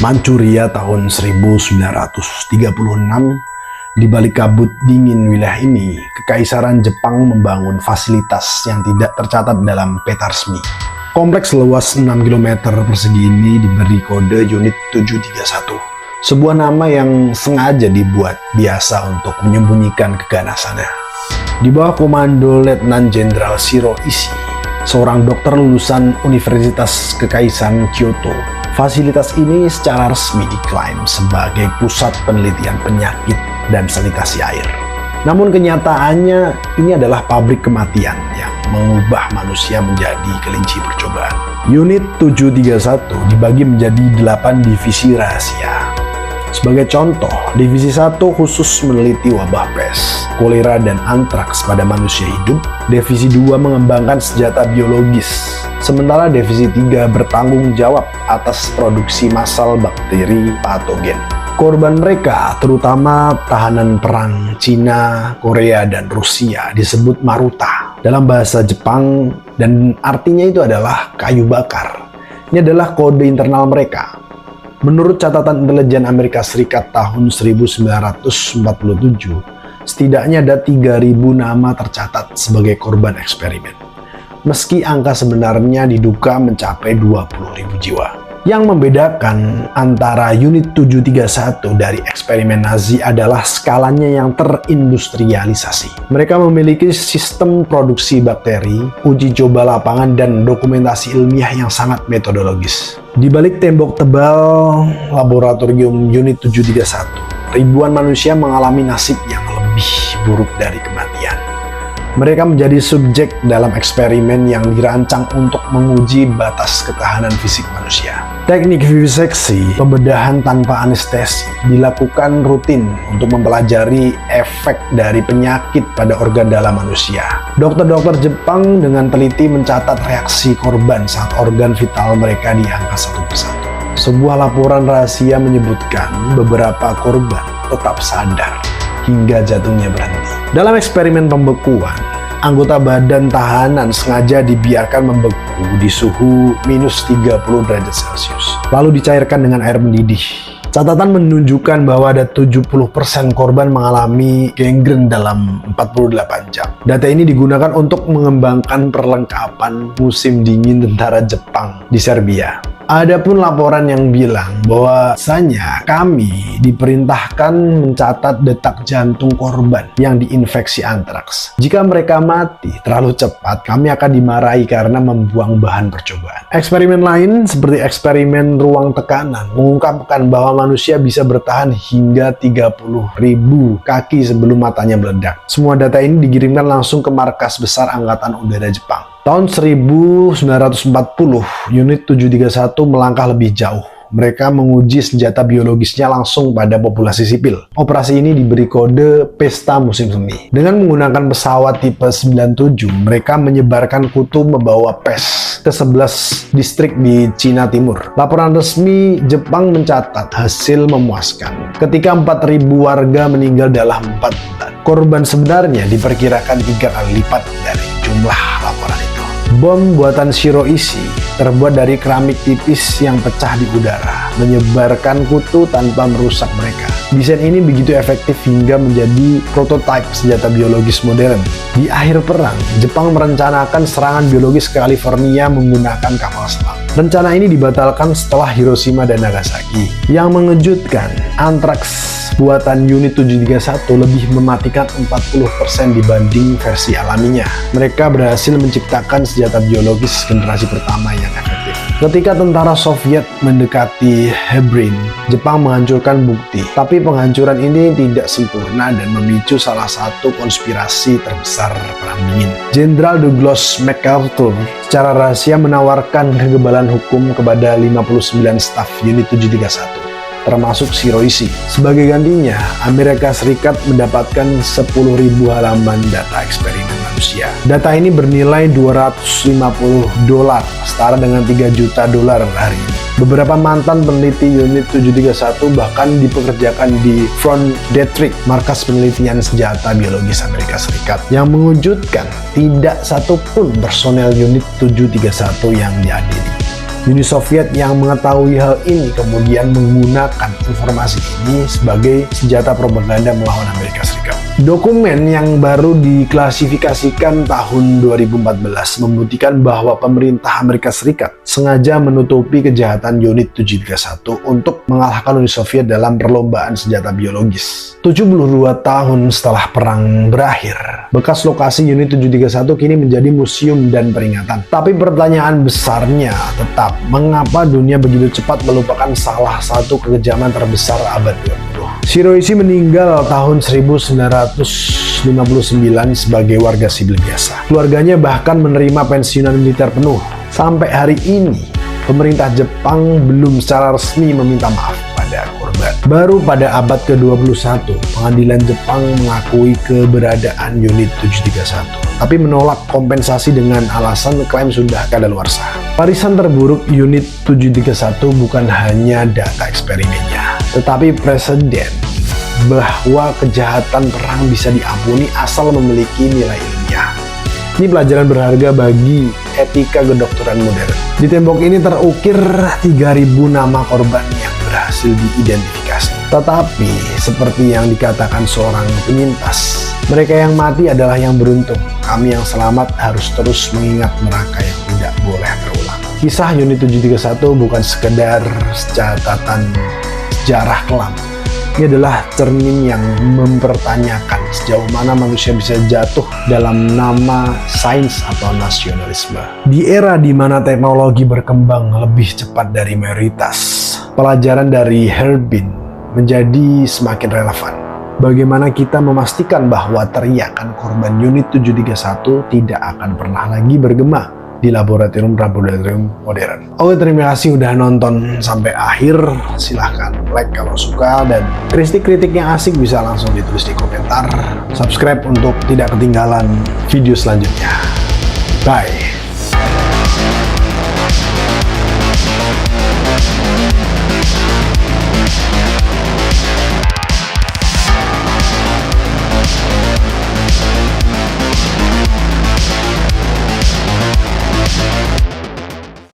Manchuria tahun 1936, di balik kabut dingin wilayah ini, Kekaisaran Jepang membangun fasilitas yang tidak tercatat dalam peta resmi. Kompleks seluas 6 km persegi ini diberi kode Unit 731, sebuah nama yang sengaja dibuat biasa untuk menyembunyikan keganasannya. Di bawah komando Letnan Jenderal Shiro Ishii, seorang dokter lulusan Universitas Kekaisaran Kyoto, fasilitas ini secara resmi diklaim sebagai pusat penelitian penyakit dan sanitasi air. Namun kenyataannya ini adalah pabrik kematian yang mengubah manusia menjadi kelinci percobaan. Unit 731 dibagi menjadi 8 divisi rahasia. Sebagai contoh, divisi 1 khusus meneliti wabah pes, kolera dan antraks pada manusia hidup. Divisi 2 mengembangkan senjata biologis. Sementara divisi 3 bertanggung jawab atas produksi massal bakteri patogen. Korban mereka, terutama tahanan perang Cina, Korea, dan Rusia, disebut Maruta dalam bahasa Jepang, dan artinya itu adalah kayu bakar. Ini adalah kode internal mereka. Menurut catatan intelijen Amerika Serikat tahun 1947, setidaknya ada 3.000 nama tercatat sebagai korban eksperimen. Meski angka sebenarnya diduga mencapai 20.000 jiwa. Yang membedakan antara Unit 731 dari eksperimen Nazi adalah skalanya yang terindustrialisasi. Mereka memiliki sistem produksi bakteri, uji coba lapangan, dan dokumentasi ilmiah yang sangat metodologis. Di balik tembok tebal laboratorium Unit 731, ribuan manusia mengalami nasib yang lebih buruk dari kematian. Mereka menjadi subjek dalam eksperimen yang dirancang untuk menguji batas ketahanan fisik manusia. Teknik viviseksi, pembedahan tanpa anestesi, dilakukan rutin untuk mempelajari efek dari penyakit pada organ dalam manusia. Dokter-dokter Jepang dengan teliti mencatat reaksi korban saat organ vital mereka diangkat satu persatu. Sebuah laporan rahasia menyebutkan beberapa korban tetap sadar hingga jantungnya berhenti. Dalam eksperimen pembekuan, anggota badan tahanan sengaja dibiarkan membeku di suhu minus 30 derajat Celcius, lalu dicairkan dengan air mendidih. Catatan menunjukkan bahwa ada 70% korban mengalami gangren dalam 48 jam. Data ini digunakan untuk mengembangkan perlengkapan musim dingin tentara Jepang di Serbia. Adapun laporan yang bilang bahwasanya kami diperintahkan mencatat detak jantung korban yang diinfeksi antraks. Jika mereka mati terlalu cepat, kami akan dimarahi karena membuang bahan percobaan. Eksperimen lain seperti eksperimen ruang tekanan mengungkapkan bahwa manusia bisa bertahan hingga 30.000 kaki sebelum matanya meledak. Semua data ini dikirimkan langsung ke markas besar Angkatan Udara Jepang. Tahun 1940, Unit 731 melangkah lebih jauh. Mereka menguji senjata biologisnya langsung pada populasi sipil. Operasi ini diberi kode Pesta Musim Semi. Dengan menggunakan pesawat tipe 97, mereka menyebarkan kutu membawa pes ke 11 distrik di Cina Timur. Laporan resmi Jepang mencatat hasil memuaskan. Ketika 4.000 warga meninggal dalam 4 bulan. Korban sebenarnya diperkirakan 3 kali lipat dari jumlah laporan itu. Bom buatan Shiro Ishii terbuat dari keramik tipis yang pecah di udara, menyebarkan kutu tanpa merusak mereka. Desain ini begitu efektif hingga menjadi prototipe senjata biologis modern. Di akhir perang, Jepang merencanakan serangan biologis ke California menggunakan kapal selam. Rencana ini dibatalkan setelah Hiroshima dan Nagasaki. Yang mengejutkan, antraks buatan Unit 731 lebih mematikan 40% dibanding versi alaminya. Mereka berhasil menciptakan senjata biologis generasi pertama yang efektif. Ketika tentara Soviet mendekati Hebron, Jepang menghancurkan bukti. Tapi penghancuran ini tidak sempurna dan memicu salah satu konspirasi terbesar Perang Dingin. Jenderal Douglas MacArthur secara rahasia menawarkan kekebalan hukum kepada 59 staf Unit 731. Termasuk Shiro Ishii. Sebagai gantinya, Amerika Serikat mendapatkan 10.000 halaman data eksperimen manusia. Data ini bernilai $250, setara dengan $3 juta hari ini. Beberapa mantan peneliti Unit 731 bahkan dipekerjakan di Front Detrick, markas penelitian senjata biologis Amerika Serikat. Yang mengejutkan, tidak satupun personel Unit 731 yang dihadiri. Uni Soviet yang mengetahui hal ini kemudian menggunakan informasi ini sebagai senjata propaganda melawan Amerika Serikat. Dokumen yang baru diklasifikasikan tahun 2014 membuktikan bahwa pemerintah Amerika Serikat sengaja menutupi kejahatan Unit 731 untuk mengalahkan Uni Soviet dalam perlombaan senjata biologis. 72 tahun setelah perang berakhir, bekas lokasi Unit 731 kini menjadi museum dan peringatan. Tapi pertanyaan besarnya tetap, mengapa dunia begitu cepat melupakan salah satu kekejaman terbesar abad 20? Shiroishi meninggal tahun 1959 sebagai warga sipil biasa. Keluarganya bahkan menerima pensiunan militer penuh. Sampai hari ini, pemerintah Jepang belum secara resmi meminta maaf pada korban. Baru pada abad ke-21, pengadilan Jepang mengakui keberadaan Unit 731, tapi menolak kompensasi dengan alasan klaim sudah kadaluarsa. Warisan terburuk Unit 731 bukan hanya data eksperimennya, tetapi presiden bahwa kejahatan perang bisa diampuni asal memiliki nilai ilmiah. Ini pelajaran berharga bagi etika kedokteran modern. Di tembok ini terukir 3.000 nama korban yang berhasil diidentifikasi. Tetapi, seperti yang dikatakan seorang penyintas, mereka yang mati adalah yang beruntung. Kami yang selamat harus terus mengingat mereka yang tidak boleh terulang. Kisah Unit 731 bukan sekedar catatan sejarah kelam. Ini adalah cermin yang mempertanyakan sejauh mana manusia bisa jatuh dalam nama sains atau nasionalisme. Di era di mana teknologi berkembang lebih cepat dari mayoritas, pelajaran dari Herbin menjadi semakin relevan. Bagaimana kita memastikan bahwa teriakan korban Unit 731 tidak akan pernah lagi bergema di laboratorium modern. Oke, terima kasih udah nonton sampai akhir. Silahkan like kalau suka, dan kritik-kritik yang asik bisa langsung ditulis di komentar. Subscribe untuk tidak ketinggalan video selanjutnya. Bye.